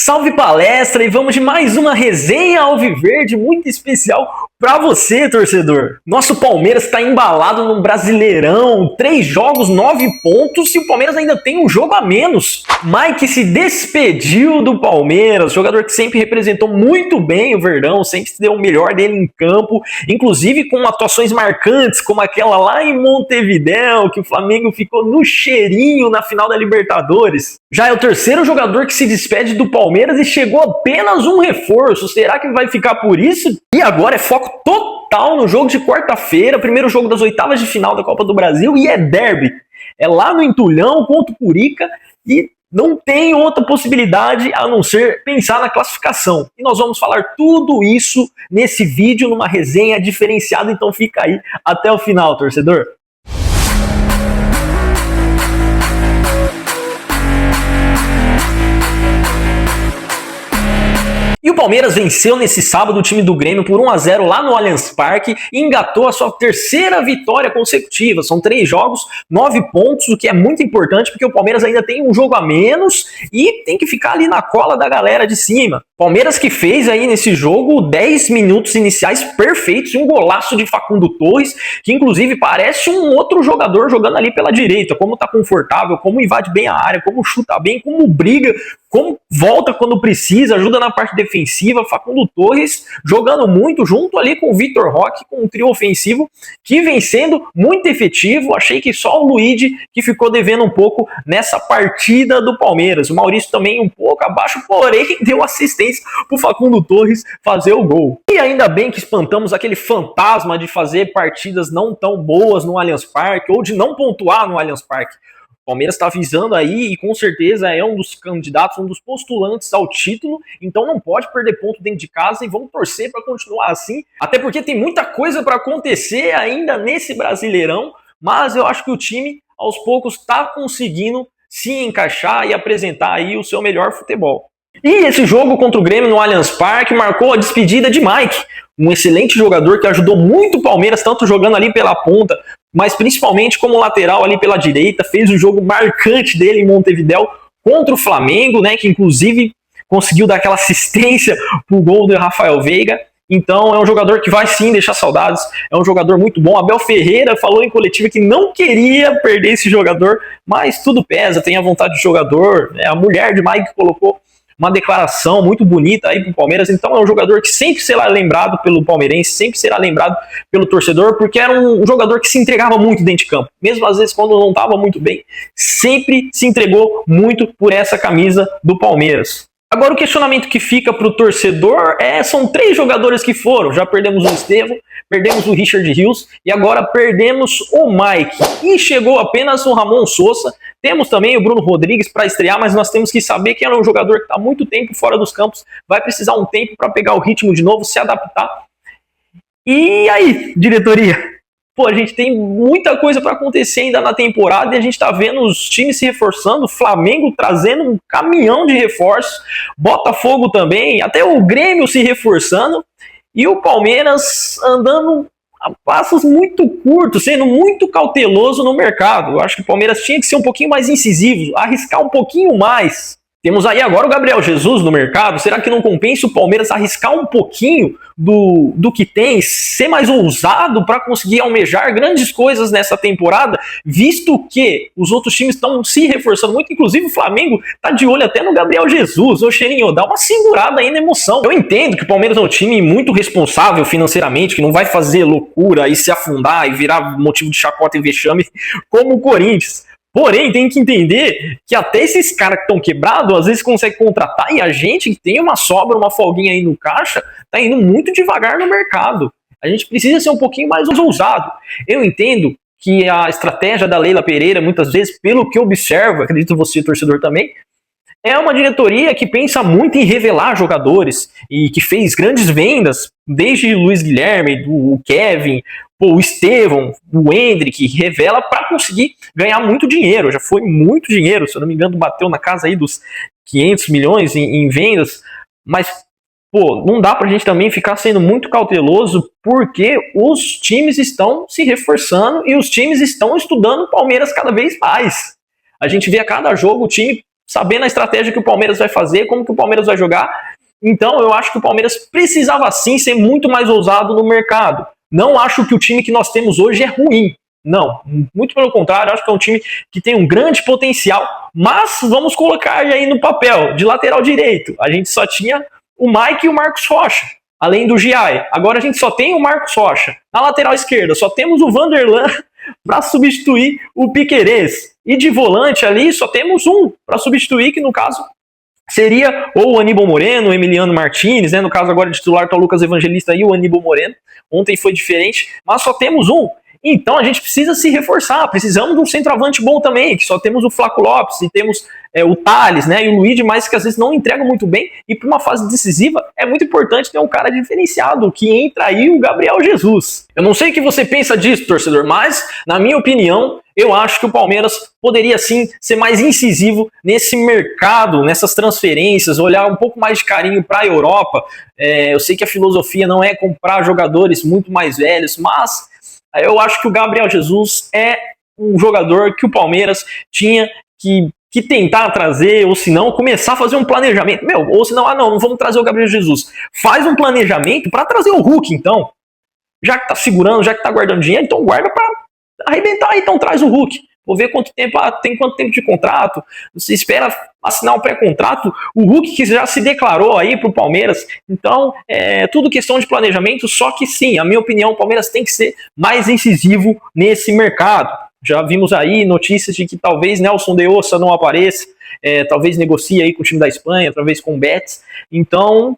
Salve palestra e vamos de mais uma resenha alviverde muito especial para você, torcedor. Nosso Palmeiras está embalado no Brasileirão, 3 jogos, 9 pontos e o Palmeiras ainda tem um jogo a menos. Mike se despediu do Palmeiras, jogador que sempre representou muito bem o Verdão, sempre deu o melhor dele em campo, inclusive com atuações marcantes como aquela lá em Montevidéu, que o Flamengo ficou no cheirinho na final da Libertadores. Já é o terceiro jogador que se despede do Palmeiras e chegou apenas um reforço. Será que vai ficar por isso? E agora é foco total no jogo de quarta-feira, primeiro jogo das oitavas de final da Copa do Brasil, e é derby. É lá no Entulhão contra o Curica e não tem outra possibilidade a não ser pensar na classificação. E nós vamos falar tudo isso nesse vídeo, numa resenha diferenciada, então fica aí até o final, torcedor. E o Palmeiras venceu nesse sábado o time do Grêmio por 1-0 lá no Allianz Parque e engatou a sua terceira vitória consecutiva. São 3 jogos, 9 pontos, o que é muito importante porque o Palmeiras ainda tem um jogo a menos e tem que ficar ali na cola da galera de cima. Palmeiras que fez aí nesse jogo 10 minutos iniciais perfeitos e um golaço de Facundo Torres, que inclusive parece um outro jogador jogando ali pela direita, como tá confortável, como invade bem a área, como chuta bem, como briga, como volta quando precisa, ajuda na parte defensiva. Facundo Torres jogando muito junto ali com o Vitor Roque, com um trio ofensivo que vem sendo muito efetivo. Achei que só o Luigi que ficou devendo um pouco nessa partida do Palmeiras. O Maurício também um pouco abaixo, porém deu assistência pro Facundo Torres fazer o gol. E ainda bem que espantamos aquele fantasma de fazer partidas não tão boas no Allianz Parque ou de não pontuar no Allianz Parque. O Palmeiras está visando aí e com certeza é um dos candidatos, um dos postulantes ao título, então não pode perder ponto dentro de casa e vamos torcer para continuar assim, até porque tem muita coisa para acontecer ainda nesse Brasileirão, mas eu acho que o time aos poucos está conseguindo se encaixar e apresentar aí o seu melhor futebol. E esse jogo contra o Grêmio no Allianz Parque marcou a despedida de Mike, um excelente jogador que ajudou muito o Palmeiras, tanto jogando ali pela ponta, mas principalmente como lateral ali pela direita. Fez o jogo marcante dele em Montevidéu contra o Flamengo, né, que inclusive conseguiu dar aquela assistência pro gol do Rafael Veiga. Então é um jogador que vai sim deixar saudades, é um jogador muito bom. Abel Ferreira falou em coletiva que não queria perder esse jogador, mas tudo pesa, tem a vontade de jogador, né? A mulher de Mike colocou uma declaração muito bonita aí pro Palmeiras, então é um jogador que sempre será lembrado pelo palmeirense, sempre será lembrado pelo torcedor, porque era um jogador que se entregava muito dentro de campo, mesmo às vezes quando não estava muito bem, sempre se entregou muito por essa camisa do Palmeiras. Agora o questionamento que fica pro torcedor são 3 jogadores que foram, já perdemos o Estevão, perdemos o Richard Rios e agora perdemos o Mike. E chegou apenas o Ramon Sousa. Temos também o Bruno Rodrigues para estrear, mas nós temos que saber que é um jogador que está há muito tempo fora dos campos, vai precisar um tempo para pegar o ritmo de novo, se adaptar. E aí, diretoria? Pô, a gente tem muita coisa para acontecer ainda na temporada e a gente está vendo os times se reforçando, o Flamengo trazendo um caminhão de reforços, Botafogo também, até o Grêmio se reforçando e o Palmeiras andando a passos muito curtos, sendo muito cauteloso no mercado. Eu acho que o Palmeiras tinha que ser um pouquinho mais incisivo, arriscar um pouquinho mais. Temos aí agora o Gabriel Jesus no mercado. Será que não compensa o Palmeiras arriscar um pouquinho do que tem, ser mais ousado para conseguir almejar grandes coisas nessa temporada, visto que os outros times estão se reforçando muito, inclusive o Flamengo está de olho até no Gabriel Jesus. Ô Cheirinho, dá uma segurada aí na emoção. Eu entendo que o Palmeiras é um time muito responsável financeiramente, que não vai fazer loucura e se afundar e virar motivo de chacota e vexame como o Corinthians. Porém, tem que entender que até esses caras que estão quebrados, às vezes conseguem contratar, e a gente que tem uma sobra, uma folguinha aí no caixa, tá indo muito devagar no mercado. A gente precisa ser um pouquinho mais ousado. Eu entendo que a estratégia da Leila Pereira, muitas vezes, pelo que eu observo, acredito você, torcedor, também, é uma diretoria que pensa muito em revelar jogadores e que fez grandes vendas, desde o Luiz Guilherme, o Kevin, o Estevão, o Hendrick, revela para conseguir ganhar muito dinheiro. Já foi muito dinheiro, se eu não me engano, bateu na casa aí dos 500 milhões em vendas, mas pô, não dá pra gente também ficar sendo muito cauteloso, porque os times estão se reforçando e os times estão estudando o Palmeiras cada vez mais. A gente vê a cada jogo o time sabendo a estratégia que o Palmeiras vai fazer, como que o Palmeiras vai jogar. Então eu acho que o Palmeiras precisava sim ser muito mais ousado no mercado. Não acho que o time que nós temos hoje é ruim. Não, muito pelo contrário, acho que é um time que tem um grande potencial, mas vamos colocar aí no papel, de lateral direito, a gente só tinha o Mike e o Marcos Rocha, além do Giai. Agora a gente só tem o Marcos Rocha. Na lateral esquerda só temos o Vanderlan para substituir o Piquerez. E de volante ali só temos um para substituir, que no caso seria ou o Aníbal Moreno, o Emiliano Martinez, né? No caso agora de titular está o Lucas Evangelista e o Aníbal Moreno. Ontem foi diferente, mas só temos um. Então a gente precisa se reforçar, precisamos de um centroavante bom também, que só temos o Flaco Lopes e temos o Thales, né, e o Luigi, mas que às vezes não entregam muito bem, e para uma fase decisiva é muito importante ter um cara diferenciado, que entra aí o Gabriel Jesus. Eu não sei o que você pensa disso, torcedor, mas na minha opinião, eu acho que o Palmeiras poderia sim ser mais incisivo nesse mercado, nessas transferências, olhar um pouco mais de carinho para a Europa. Eu sei que a filosofia não é comprar jogadores muito mais velhos, mas eu acho que o Gabriel Jesus é um jogador que o Palmeiras tinha que tentar trazer, ou se não, começar a fazer um planejamento. Ou se não, não vamos trazer o Gabriel Jesus. Faz um planejamento para trazer o Hulk, então. Já que tá segurando, já que tá guardando dinheiro, então guarda para arrebentar, então traz o Hulk. Vou ver quanto tempo tem quanto tempo de contrato. Você espera assinar um pré-contrato. O Hulk que já se declarou aí pro Palmeiras. Então, é tudo questão de planejamento, só que sim, a minha opinião, o Palmeiras tem que ser mais incisivo nesse mercado. Já vimos aí notícias de que talvez Nelson de Ossa não apareça, talvez negocie aí com o time da Espanha, talvez com o Betis. Então,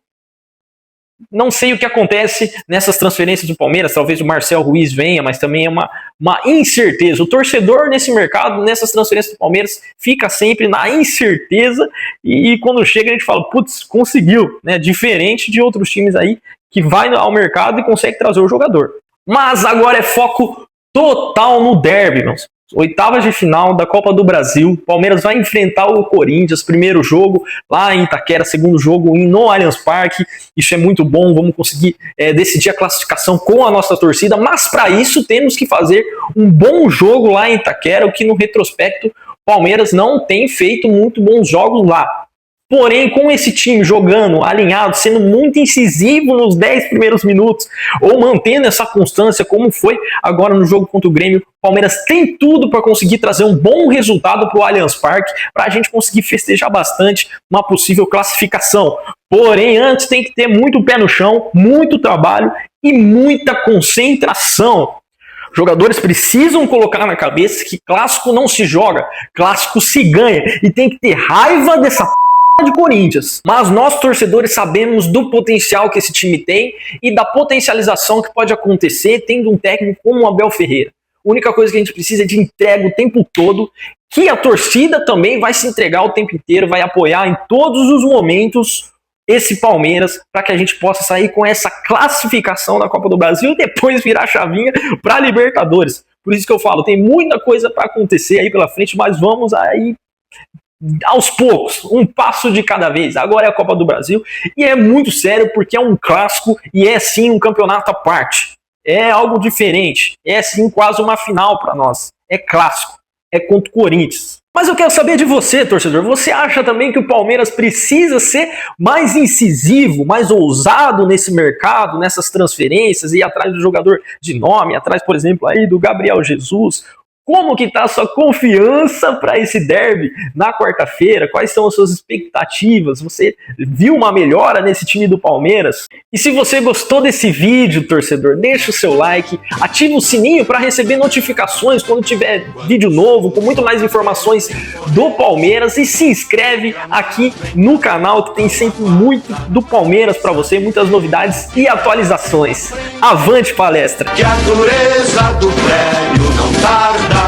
não sei o que acontece nessas transferências do Palmeiras, talvez o Marcel Ruiz venha, mas também é uma incerteza. O torcedor nesse mercado, nessas transferências do Palmeiras, fica sempre na incerteza e quando chega a gente fala, putz, conseguiu, né? Diferente de outros times aí que vai ao mercado e consegue trazer o jogador. Mas agora é foco total no derby, meus. Oitavas de final da Copa do Brasil, Palmeiras vai enfrentar o Corinthians, primeiro jogo lá em Itaquera, segundo jogo no Allianz Parque. Isso é muito bom, vamos conseguir decidir a classificação com a nossa torcida, mas para isso temos que fazer um bom jogo lá em Itaquera, o que no retrospecto o Palmeiras não tem feito muito bons jogos lá. Porém, com esse time jogando, alinhado, sendo muito incisivo nos 10 primeiros minutos, ou mantendo essa constância, como foi agora no jogo contra o Grêmio, o Palmeiras tem tudo para conseguir trazer um bom resultado para o Allianz Parque, para a gente conseguir festejar bastante uma possível classificação. Porém, antes tem que ter muito pé no chão, muito trabalho e muita concentração. Jogadores precisam colocar na cabeça que clássico não se joga, clássico se ganha, e tem que ter raiva dessa de Corinthians. Mas nós torcedores sabemos do potencial que esse time tem e da potencialização que pode acontecer tendo um técnico como o Abel Ferreira. A única coisa que a gente precisa é de entrega o tempo todo, que a torcida também vai se entregar o tempo inteiro, vai apoiar em todos os momentos esse Palmeiras, para que a gente possa sair com essa classificação da Copa do Brasil e depois virar a chavinha para a Libertadores. Por isso que eu falo, tem muita coisa para acontecer aí pela frente, mas vamos aí aos poucos, um passo de cada vez. Agora é a Copa do Brasil e é muito sério porque é um clássico e é sim um campeonato à parte. É algo diferente, é sim quase uma final para nós. É clássico, é contra o Corinthians. Mas eu quero saber de você, torcedor. Você acha também que o Palmeiras precisa ser mais incisivo, mais ousado nesse mercado, nessas transferências, ir atrás do jogador de nome, atrás, por exemplo, aí do Gabriel Jesus? Como que está a sua confiança para esse derby na quarta-feira? Quais são as suas expectativas? Você viu uma melhora nesse time do Palmeiras? E se você gostou desse vídeo, torcedor, deixa o seu like, ativa o sininho para receber notificações quando tiver vídeo novo, com muito mais informações do Palmeiras, e se inscreve aqui no canal que tem sempre muito do Palmeiras para você, muitas novidades e atualizações. Avante palestra! Que a dureza do prédio não tarda